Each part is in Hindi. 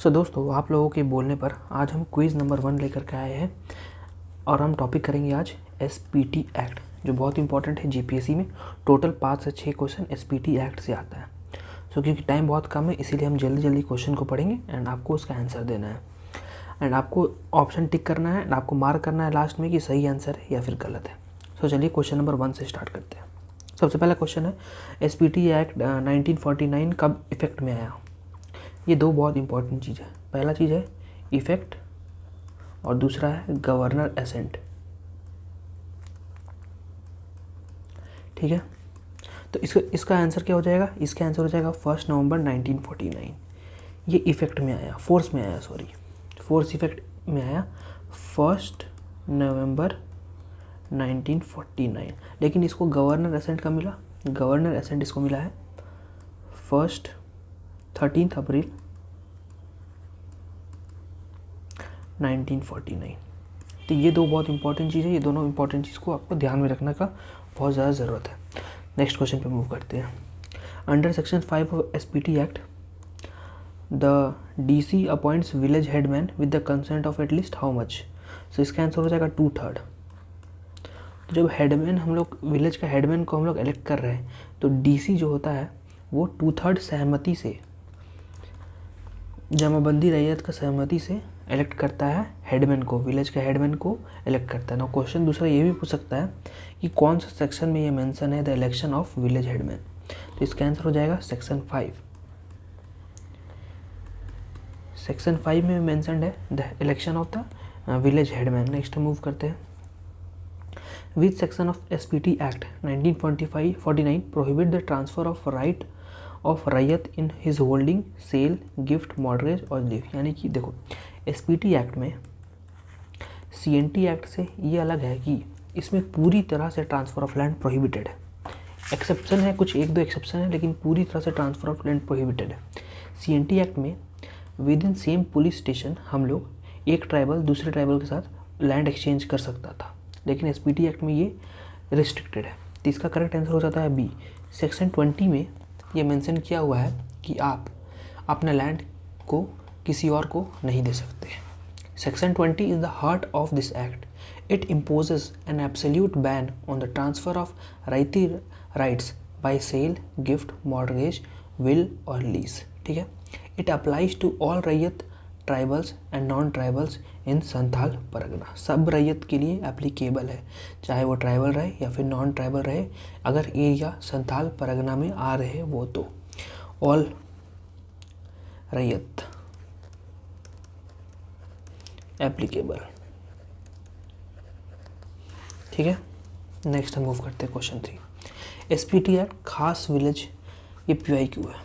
सो दोस्तों, आप लोगों के बोलने पर आज हम क्विज़ नंबर 1 लेकर के आए हैं और हम टॉपिक करेंगे आज एसपीटी एक्ट, जो बहुत इंपॉर्टेंट है जीपीएससी में। टोटल 5 से 6 क्वेश्चन एसपीटी एक्ट से आता है। सो क्योंकि टाइम बहुत कम है, इसीलिए हम जल्दी जल्दी क्वेश्चन को पढ़ेंगे एंड आपको उसका आंसर देना है एंड आपको ऑप्शन टिक करना है एंड आपको मार्क करना है लास्ट में कि सही आंसर है या फिर गलत है। सो चलिए क्वेश्चन नंबर 1 से स्टार्ट करते हैं। सबसे पहला क्वेश्चन है, एसपीटी एक्ट 1949 कब इफेक्ट में आया? ये दो बहुत इंपॉर्टेंट चीज़ है। पहला चीज़ है इफेक्ट और दूसरा है गवर्नर एसेंट। ठीक है, तो इसका आंसर क्या हो जाएगा? इसका आंसर हो जाएगा 1 नवंबर 1949। ये इफेक्ट में आया, फोर्स में आया, फोर्स इफेक्ट में आया 1 नवंबर 1949। लेकिन इसको गवर्नर एसेंट कब मिला? गवर्नर एसेंट इसको मिला है 13 अप्रैल 1949। तो ये दो बहुत इंपॉर्टेंट चीज़ है। ये दोनों इंपॉर्टेंट चीज़ को आपको ध्यान में रखने का बहुत ज़्यादा ज़रूरत है। नेक्स्ट क्वेश्चन पे मूव करते हैं। Under section 5 of SPT act the DC appoints village headman with the consent of at least how much? So इसका आंसर हो जाएगा 2/3। तो जब हेडमैन हम लोग विलेज का हेडमैन को हम लोग इलेक्ट कर रहे हैं तो डीसी जो होता है वो 2/3 सहमति से, जमाबंदी रैयत का सहमति से इलेक्ट करता है हेडमैन को, विलेज का हेडमैन को इलेक्ट करता है ना। क्वेश्चन दूसरा ये भी पूछ सकता है कि कौन सा सेक्शन में ये मेंशन है the election of village headman? तो इसका आंसर हो जाएगा सेक्शन 5। सेक्शन 5 में मेंशनड है the election of the village headman. Next move करते हैं। Which section of SPT act 1949 prohibit the transfer of right of raiyat in his holding, sale, gift, mortgage और लीव? यानी कि देखो, एसपीटी एक्ट में सीएनटी एक्ट से ये अलग है कि इसमें पूरी तरह से ट्रांसफ़र ऑफ लैंड प्रोहिबिटेड है। एक्सेप्शन है, कुछ एक दो एक्सेप्शन है, लेकिन पूरी तरह से ट्रांसफ़र ऑफ लैंड प्रोहिबिटेड है। सीएनटी एक्ट में with in same police station हम लोग एक ट्राइबल दूसरे ट्राइबल के साथ लैंड एक्सचेंज कर सकता था, लेकिन एसपीटी एक्ट में ये रिस्ट्रिक्टेड है। तो इसका करेक्ट आंसर हो जाता है बी। सेक्शन 20 में ये मेंशन किया हुआ है कि आप अपने लैंड को किसी और को नहीं दे सकते। Section 20 is the heart of this act. It imposes an absolute ban on the transfer of raiyati rights by sale, gift, mortgage, will और लीज। ठीक है, it applies to all raiyat, tribals and non tribals in Santhal Pargana. सब रैयत के लिए एप्लीकेबल है, चाहे वो ट्राइबल रहे या फिर नॉन ट्राइबल रहे। अगर एरिया संथाल परगना में आ रहे वो तो ऑल रैयत एप्लीकेबल। ठीक है, नेक्स्ट हम मूव करते हैं क्वेश्चन 3। एसपीटी एक्ट खास विलेज ये पीवाई क्यों है?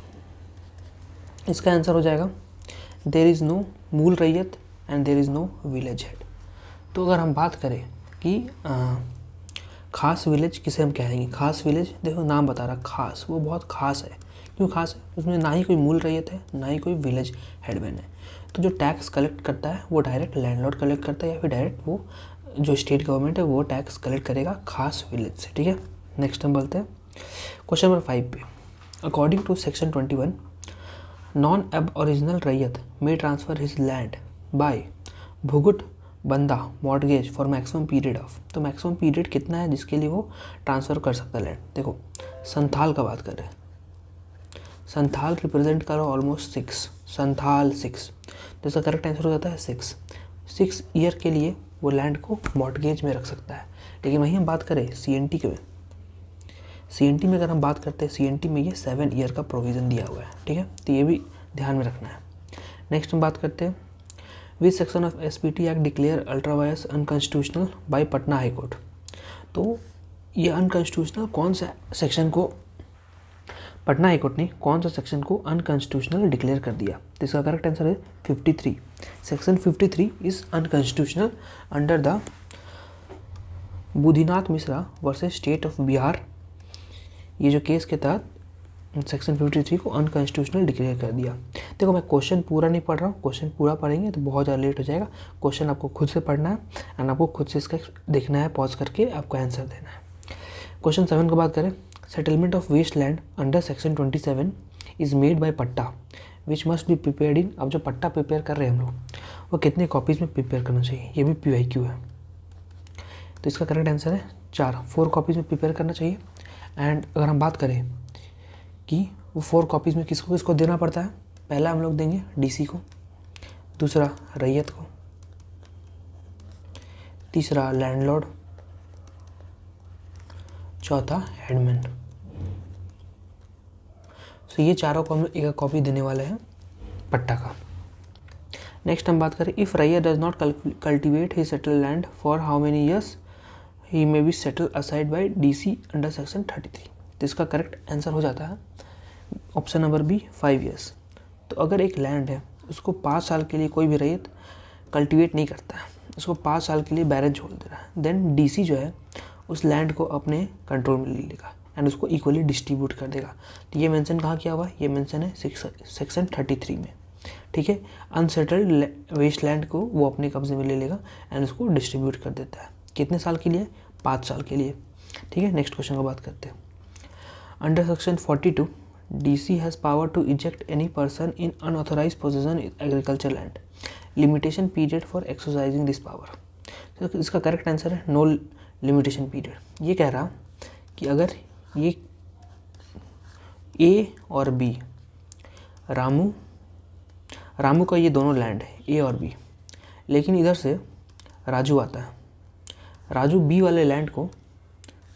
इसका आंसर हो जाएगा देयर इज़ नो मूल रैयत and there is no village head. तो अगर हम बात करें कि खास विलेज किसे हम कहेंगे? खास विलेज, देखो नाम बता रहा खास, वो बहुत खास है। क्यों खास है? उसमें ना ही कोई मूल रैयत है, ना ही कोई विलेज हेडमैन है। तो जो टैक्स कलेक्ट करता है वो डायरेक्ट लैंडलॉर्ड कलेक्ट करता है या फिर डायरेक्ट वो जो स्टेट गवर्नमेंट है वो टैक्स कलेक्ट करेगा खास विलेज से। ठीक है, नेक्स्ट हम बोलते हैं क्वेश्चन नंबर 5 पे। अकॉर्डिंग टू सेक्शन 21 नॉन अब ओरिजिनल रैयत में ट्रांसफ़र हिज लैंड बाय भुगुट बंदा mortgage for maximum period of. तो मैक्सिमम पीरियड कितना है जिसके लिए वो ट्रांसफ़र कर सकता है लैंड? देखो, संथाल का बात कर रहे हैं। संथाल रिप्रेजेंट करो ऑलमोस्ट 6, संथाल 6, तो इसका करेक्ट आंसर हो जाता है 6 ईयर के लिए वो लैंड को मॉर्गेज में रख सकता है। लेकिन वहीं हम बात करें सीएनटी के में, सीएनटी में अगर हम बात करते हैं, सीएनटी में ये 7 ईयर का प्रोविज़न दिया हुआ है। ठीक है, तो ये भी ध्यान में रखना है। नेक्स्ट हम बात करते हैं which section of SPT act declare ultra vires unconstitutional by Patna high court? तो ये अनकॉन्स्टिट्यूशनल कौन सा सेक्शन को, पटना हाई कोर्ट ने कौन सा सेक्शन को अनकॉन्स्टिट्यूशनल डिक्लेयर कर दिया? तो इसका करेक्ट आंसर है 53। Section 53 is unconstitutional under the Budhinath Mishra versus state of Bihar. ये जो केस के तहत सेक्शन 53 को अनकॉन्स्टिट्यूशनल डिक्लेयर कर दिया। देखो, मैं क्वेश्चन पूरा नहीं पढ़ रहा हूँ, क्वेश्चन पूरा पढ़ेंगे तो बहुत ज़्यादा लेट हो जाएगा। क्वेश्चन आपको खुद से पढ़ना है एंड आपको खुद से इसका देखना है, पॉज करके आपको आंसर देना है। क्वेश्चन 7 की बात करें, settlement of waste land under section 27 is made by patta which must be prepared in, अब जो पट्टा प्रिपेयर कर रहे हैं हम लोग वो कितने कॉपीज़ में प्रिपेयर करना चाहिए, ये भी PYQ है। तो इसका करेक्ट आंसर है 4 कॉपीज़ में प्रिपेयर करना चाहिए। एंड अगर हम बात करें कि वो 4 कॉपीज़ में किसको किसको देना पड़ता है, पहला हम लोग देंगे DC को, दूसरा रैयत को, तीसरा लैंडलॉर्ड, चौथा हेडमैन। तो ये चारों को हम लोग एक कॉपी देने वाले हैं पट्टा का। नेक्स्ट हम बात करें, if raiyat does not cultivate he settle land for how many years he may be settle aside by DC under section 33। तो इसका करेक्ट आंसर हो जाता है ऑप्शन नंबर बी 5 ईयर्स। तो अगर एक लैंड है उसको 5 साल के लिए कोई भी रैयत कल्टिवेट नहीं करता है, उसको 5 साल के लिए बैरन छोड़ दे रहा है, देन DC जो है उस लैंड को अपने कंट्रोल में ले लेगा एंड उसको इक्वली डिस्ट्रीब्यूट कर देगा। तो ये मेंशन कहाँ किया हुआ है, ये मेंशन है सेक्शन 33 में, ठीक है। अनसेटल्ड वेस्ट लैंड को वो अपने कब्जे में ले लेगा एंड उसको डिस्ट्रीब्यूट कर देता है। कितने साल के लिए, 5 साल के लिए, ठीक है। नेक्स्ट क्वेश्चन का बात करते हैं। Under section 42 DC has power to eject any person in unauthorise possession in agriculture land, limitation period for exercising this power. तो इसका करेक्ट आंसर है नो लिमिटेशन पीरियड। ये कह रहा कि अगर ये A और B, रामू का ये दोनों लैंड है A और B, लेकिन इधर से राजू आता है, राजू B वाले लैंड को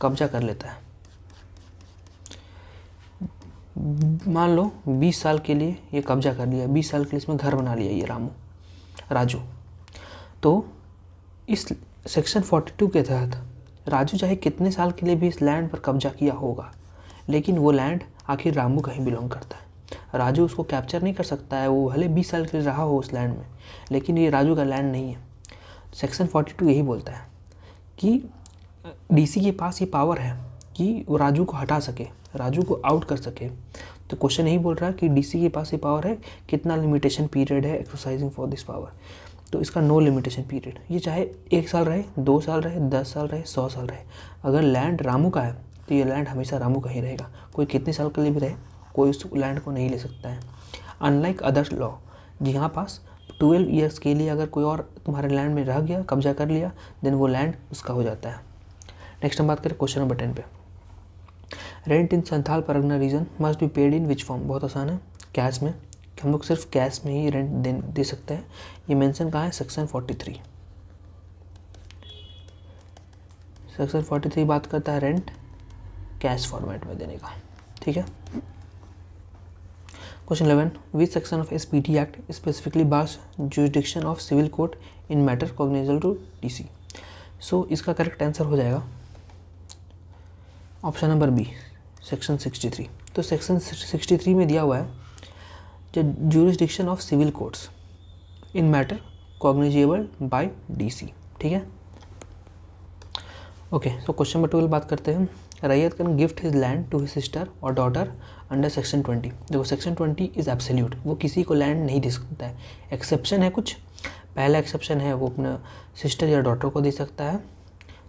कब्जा कर लेता है। मान लो 20 साल के लिए ये कब्जा कर लिया, 20 साल के लिए इसमें घर बना लिया ये राजू। तो इस सेक्शन 42 के तहत राजू चाहे कितने साल के लिए भी इस लैंड पर कब्जा किया होगा, लेकिन वो लैंड आखिर रामू का ही बिलोंग करता है। राजू उसको कैप्चर नहीं कर सकता है, वो भले 20 साल के लिए रहा हो उस लैंड में, लेकिन ये राजू का लैंड नहीं है। सेक्शन 42 यही बोलता है कि DC के पास ये पावर है कि वो राजू को हटा सके, राजू को आउट कर सके। तो क्वेश्चन यही बोल रहा है कि DC के पास ये पावर है, कितना लिमिटेशन पीरियड है एक्सरसाइजिंग फॉर दिस पावर। तो इसका नो लिमिटेशन पीरियड, ये चाहे 1 साल रहे, 2 साल रहे, 10 साल रहे, 100 साल रहे, अगर लैंड रामू का है तो ये लैंड हमेशा रामू का ही रहेगा। कोई कितने साल के लिए भी रहे, कोई उस लैंड को नहीं ले सकता है। अनलाइक अदर लॉ, यहाँ पास 12 ईयर्स के लिए अगर कोई और तुम्हारे लैंड में रह गया, कब्जा कर लिया, देन वो लैंड उसका हो जाता है। नेक्स्ट हम बात करें क्वेश्चन नंबर 10 पे। Rent in Santhal Pargana region must be paid in which form. बहुत आसान है, कैश में। हम लोग सिर्फ कैश में ही रेंट दे सकते हैं। ये मेंशन कहाँ है, सेक्शन 43। सेक्शन 43 बात करता है रेंट कैश फॉर्मेट में देने का, ठीक है। Question 11, which section of SPT act specifically bars jurisdiction of civil court in matter cognizable to DC। So इसका करेक्ट आंसर हो जाएगा ऑप्शन नंबर बी, सेक्शन 63। तो सेक्शन 63 में दिया हुआ है जो jurisdiction of civil courts in matter cognizable by DC, ठीक है। ओके, सो क्वेश्चन नंबर 12 बात करते हैं। Raiyat can gift his land to his sister और डॉटर अंडर सेक्शन 20। देखो सेक्शन 20 इज़ एब्सोल्यूट, वो किसी को लैंड नहीं दे सकता है। एक्सेप्शन है कुछ, पहला एक्सेप्शन है वो अपने सिस्टर या डॉटर को दे सकता है।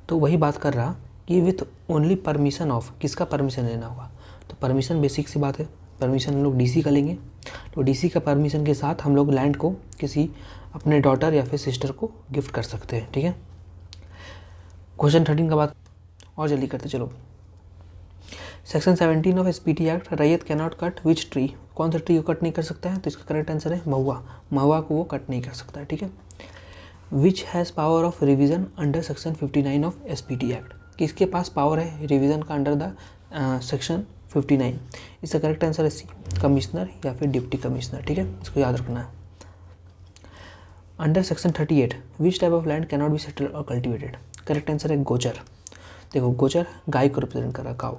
तो वही बात कर रहा कि विथ ओनली परमिशन ऑफ, किसका परमिशन लेना होगा, तो परमिशन बेसिक सी बात है, परमिशन हम लोग DC का लेंगे। तो DC का परमिशन के साथ हम लोग लैंड को किसी अपने डॉटर या फिर सिस्टर को गिफ्ट कर सकते हैं, ठीक है। क्वेश्चन 13 का बात और जल्दी करते चलो। सेक्शन 17 ऑफ SPT एक्ट, रैयत can not cut which tree, कौन सा ट्री को कट नहीं कर सकता है, तो इसका करेक्ट आंसर है महुआ को वो कट नहीं कर सकता है, ठीक है। Which has power of revision under section 59 of SPT act, किसके पास पावर है रिवीजन का अंडर द सेक्शन 59। इसका करेक्ट आंसर है सी, कमिश्नर या फिर डिप्टी कमिश्नर, ठीक है, इसको याद रखना है। Under section 38 which type of land can not be settled और कल्टिवेटेड, करेक्ट आंसर है गोचर। देखो गोचर गाय को रिप्रेजेंट कर रहा, काऊ।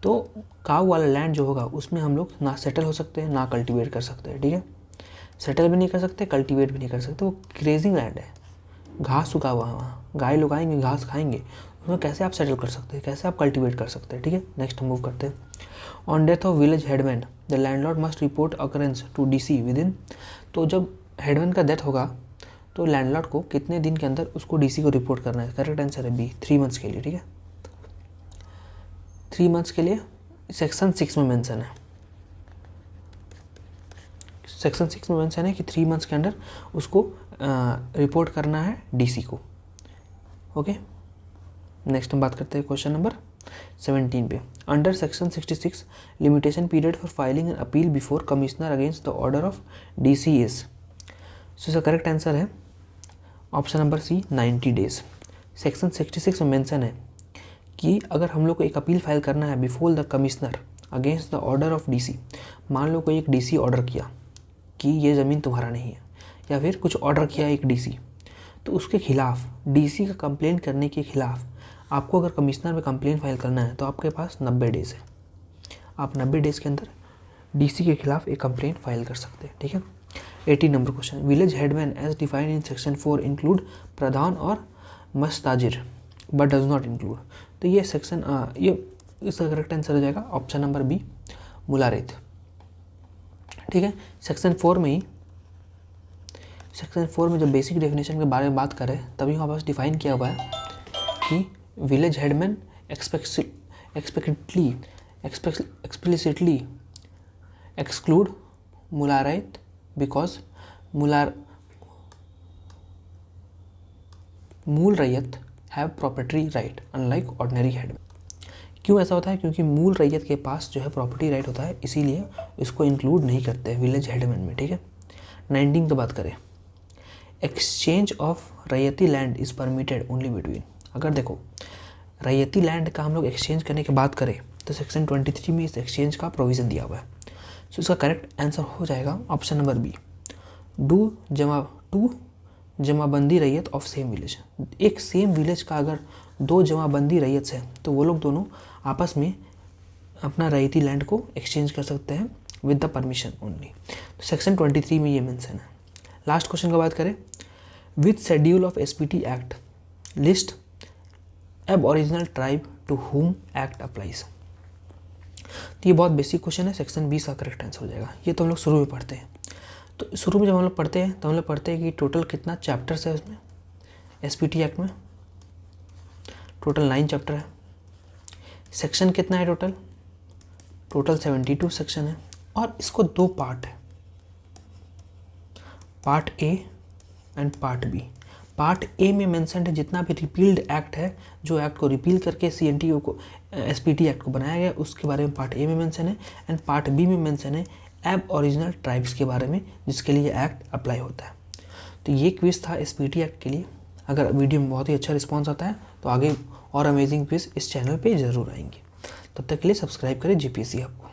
तो काऊ वाला लैंड जो होगा उसमें हम लोग ना सेटल हो सकते हैं ना कल्टीवेट कर सकते हैं, ठीक है। सेटल भी नहीं कर सकते, कल्टीवेट भी नहीं कर सकते, वो ग्रेजिंग लैंड है, घास उगा हुआ है वहाँ, गाय लोग आएंगे घास खाएंगे, उसमें कैसे आप सेटल कर सकते हैं, कैसे आप कल्टीवेट कर सकते हैं, ठीक है। नेक्स्ट हम मूव करते हैं। On death of village headman the landlord must report occurrence to DC with in. तो जब हेडमैन का डेथ होगा तो लैंडलॉर्ड को कितने दिन के अंदर उसको DC को रिपोर्ट करना है, करेक्ट आंसर है बी, 3 मंथ्स के लिए, ठीक है। 3 मंथ्स के लिए सेक्शन 6 में मेंशन है। सेक्शन 6 में मेंशन है कि 3 मंथ्स के अंदर उसको रिपोर्ट करना है डीसी को। ओके, नेक्स्ट हम बात करते हैं क्वेश्चन नंबर 17 पे। Under section 66 limitation period for filing an appeal before commissioner against the order of DC is, so इसका करेक्ट आंसर है option number C 90 days. Section 66 में मेंशन है कि अगर हम लोग को एक अपील फाइल करना है before the commissioner against the order of DC, मान लो कोई एक डीसी ऑर्डर किया कि ये ज़मीन तुम्हारा नहीं है, या फिर कुछ ऑर्डर किया एक डीसी, तो उसके खिलाफ डीसी का कंप्लेन करने के खिलाफ आपको अगर कमिश्नर में कंप्लेन फाइल करना है तो आपके पास 90 डेज़ है। आप 90 डेज़ के अंदर डीसी के खिलाफ एक कंप्लेन फाइल कर सकते हैं। ठीक है। 18 number question, village headman as defined in section 4 include pradhan और mustajir but does not include, तो ये सेक्शन ये इसका करेक्ट आंसर हो जाएगा ऑप्शन नंबर बी मुलारेत। ठीक है। सेक्शन 4 में जब बेसिक डेफिनेशन के बारे में बात करें तभी वहाँ पास डिफाइन किया हुआ है कि village headman explicitly exclude mulraiyat because mul raiyat have property right unlike ordinary headman. क्यों ऐसा होता है? क्योंकि मूल रैयत के पास जो है प्रॉपर्टी राइट होता है, इसीलिए इसको इंक्लूड नहीं करते हैं विलेज हेडमैन में। ठीक है। 19 की बात करें, exchange of raiyati land is permitted only between, अगर देखो रैयती लैंड का हम लोग एक्सचेंज करने की बात करें तो सेक्शन 23 में इस एक्सचेंज का प्रोविज़न दिया हुआ है। सो इसका करेक्ट आंसर हो जाएगा ऑप्शन नंबर बी, टू जमाबंदी रैयत ऑफ सेम विलेज। एक सेम विलेज का अगर 2 जमाबंदी रैयत है तो वो लोग दोनों आपस में अपना रैयती लैंड को एक्सचेंज कर सकते हैं विद द परमिशन ओनली। तो सेक्शन 23 में ये मेंशन है। लास्ट क्वेश्चन की बात करें, with schedule of SPT act list aboriginal tribe to whom act applies. तो ये बहुत बेसिक क्वेश्चन है, सेक्शन 20 का करेक्ट आंसर हो जाएगा। ये तो हम लोग शुरू में पढ़ते हैं। तो शुरू में जब हम लोग पढ़ते हैं तो हम लोग पढ़ते हैं कि टोटल कितना चैप्टर्स है उसमें, एसपीटी एक्ट में टोटल 9 चैप्टर है। सेक्शन कितना है टोटल 72 सेक्शन है, और इसको 2 पार्ट है, part A and part B. Part A में मेंशन है जितना भी रिपील्ड एक्ट है, जो एक्ट को रिपील करके सीएनटी को एसपीटी एक्ट को बनाया गया, उसके बारे में पार्ट ए में मेंशन है। एंड पार्ट बी में मेंशन है एब ओरिजिनल ट्राइब्स के बारे में, जिसके लिए एक्ट अप्लाई होता है। तो ये क्विज था एसपीटी एक्ट के लिए। अगर वीडियो में बहुत ही अच्छा रिस्पांस आता है तो आगे और अमेजिंग क्विज इस चैनल पे ज़रूर आएंगे। तब तक के लिए सब्सक्राइब करें जीपीएससी हब को।